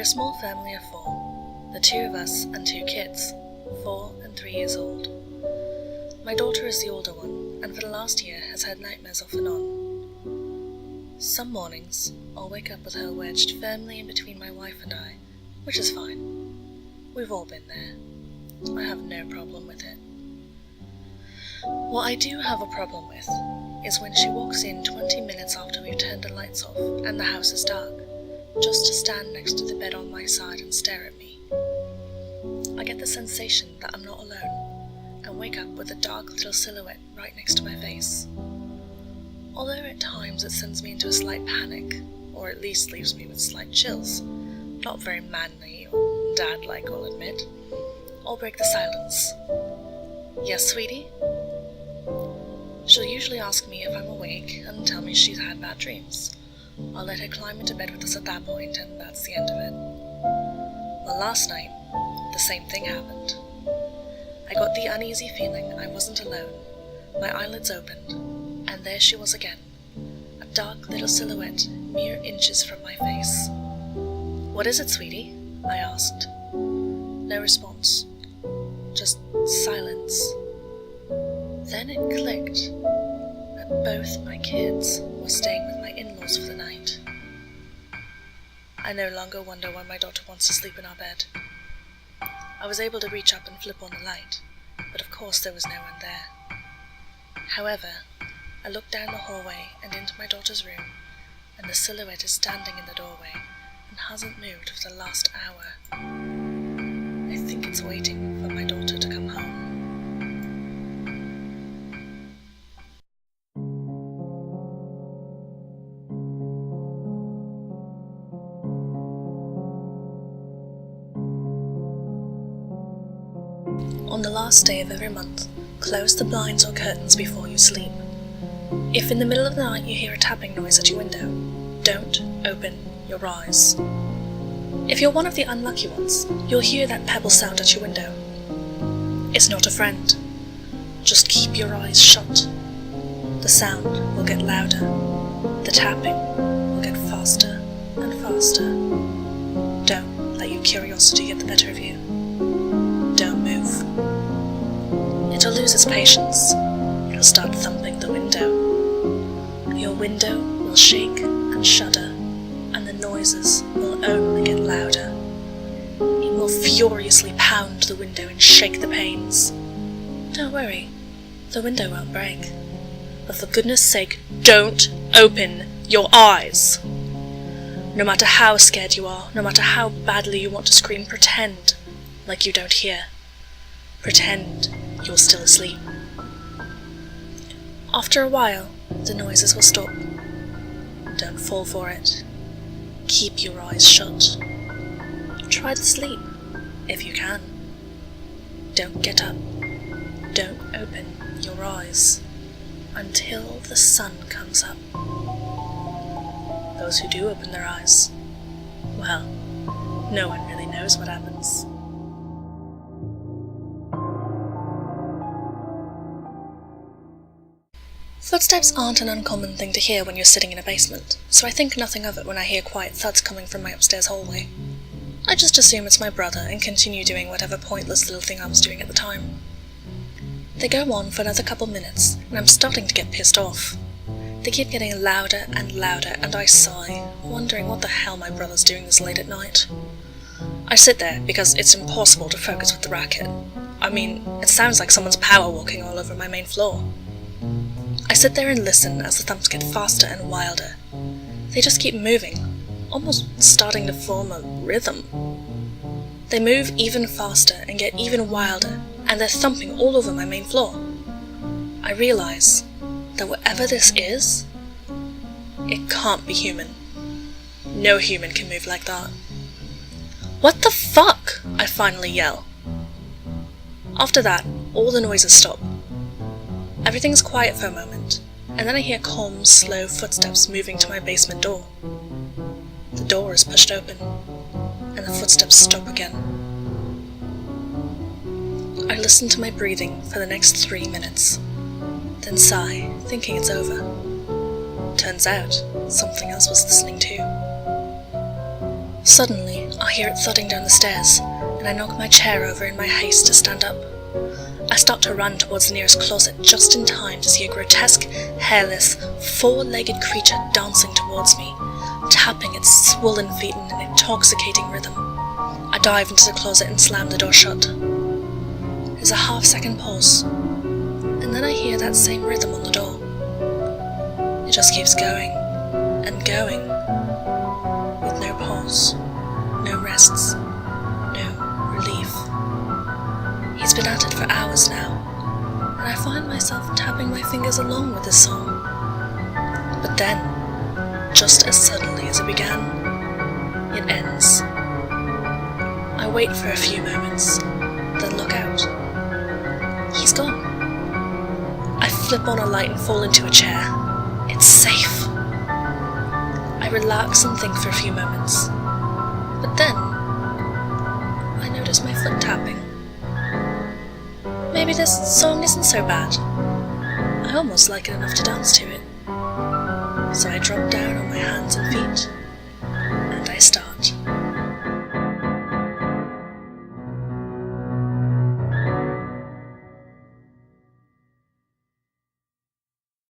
We're a small family of 4, the 2 of us and 2 kids, 4 and 3 years old. My daughter is the older one, and for the last year has had nightmares off and on. Some mornings, I'll wake up with her wedged firmly in between my wife and I, which is fine. We've all been there. I have no problem with it. What I do have a problem with is when she walks in 20 minutes after we've turned the lights off and the house is dark, just to stand next to the bed on my side and stare at me. I get the sensation that I'm not alone, and wake up with a dark little silhouette right next to my face. Although at times it sends me into a slight panic, or at least leaves me with slight chills, not very manly or dad-like, I'll admit, I'll break the silence. Yes, sweetie? She'll usually ask me if I'm awake and tell me she's had bad dreams. I'll let her climb into bed with us at that point, and that's the end of it. Well, last night, the same thing happened. I got the uneasy feeling I wasn't alone. My eyelids opened, and there she was again, a dark little silhouette mere inches from my face. "What is it, sweetie?" I asked. No response. Just silence. Then it clicked that both my kids were staying with my in-laws for the night. I no longer wonder why my daughter wants to sleep in our bed. I was able to reach up and flip on the light, but of course there was no one there. However, I looked down the hallway and into my daughter's room, and the silhouette is standing in the doorway and hasn't moved for the last hour. I think it's waiting for my daughter to come home. On the last day of every month, close the blinds or curtains before you sleep. If in the middle of the night you hear a tapping noise at your window, don't open your eyes. If you're one of the unlucky ones, you'll hear that pebble sound at your window. It's not a friend. Just keep your eyes shut. The sound will get louder. The tapping will get faster and faster. Don't let your curiosity get the better of you. Don't move. It'll lose its patience. It'll start thumping the window. Your window will shake and shudder, and the noises will only get louder. It will furiously pound the window and shake the panes. Don't worry, the window won't break. But for goodness sake, don't open your eyes. No matter how scared you are, no matter how badly you want to scream, pretend like you don't hear. Pretend you're still asleep. After a while, the noises will stop. Don't fall for it. Keep your eyes shut. Try to sleep, if you can. Don't get up. Don't open your eyes until the sun comes up. Those who do open their eyes, well, no one really knows what happens. Footsteps aren't an uncommon thing to hear when you're sitting in a basement, so I think nothing of it when I hear quiet thuds coming from my upstairs hallway. I just assume it's my brother and continue doing whatever pointless little thing I was doing at the time. They go on for another couple minutes, and I'm starting to get pissed off. They keep getting louder and louder, and I sigh, wondering what the hell my brother's doing this late at night. I sit there because it's impossible to focus with the racket. I mean, it sounds like someone's power walking all over my main floor. I sit there and listen as the thumps get faster and wilder. They just keep moving, almost starting to form a rhythm. They move even faster and get even wilder, and they're thumping all over my main floor. I realize that whatever this is, it can't be human. No human can move like that. "What the fuck?" I finally yell. After that, all the noises stop. Everything's quiet for a moment, and then I hear calm, slow footsteps moving to my basement door. The door is pushed open, and the footsteps stop again. I listen to my breathing for the next 3 minutes, then sigh, thinking it's over. Turns out, something else was listening too. Suddenly, I hear it thudding down the stairs, and I knock my chair over in my haste to stand up. I start to run towards the nearest closet just in time to see a grotesque, hairless, four-legged creature dancing towards me, tapping its swollen feet in an intoxicating rhythm. I dive into the closet and slam the door shut. There's a half-second pause, and then I hear that same rhythm on the door. It just keeps going and going, with no pause, no rests, no relief. He's been at it for hours now, and I find myself tapping my fingers along with the song. But then, just as suddenly as it began, it ends. I wait for a few moments, then look out. He's gone. I flip on a light and fall into a chair. It's safe. I relax and think for a few moments, but then I notice my foot tapping. Maybe this song isn't so bad. I almost like it enough to dance to it. So I drop down on my hands and feet, and I start.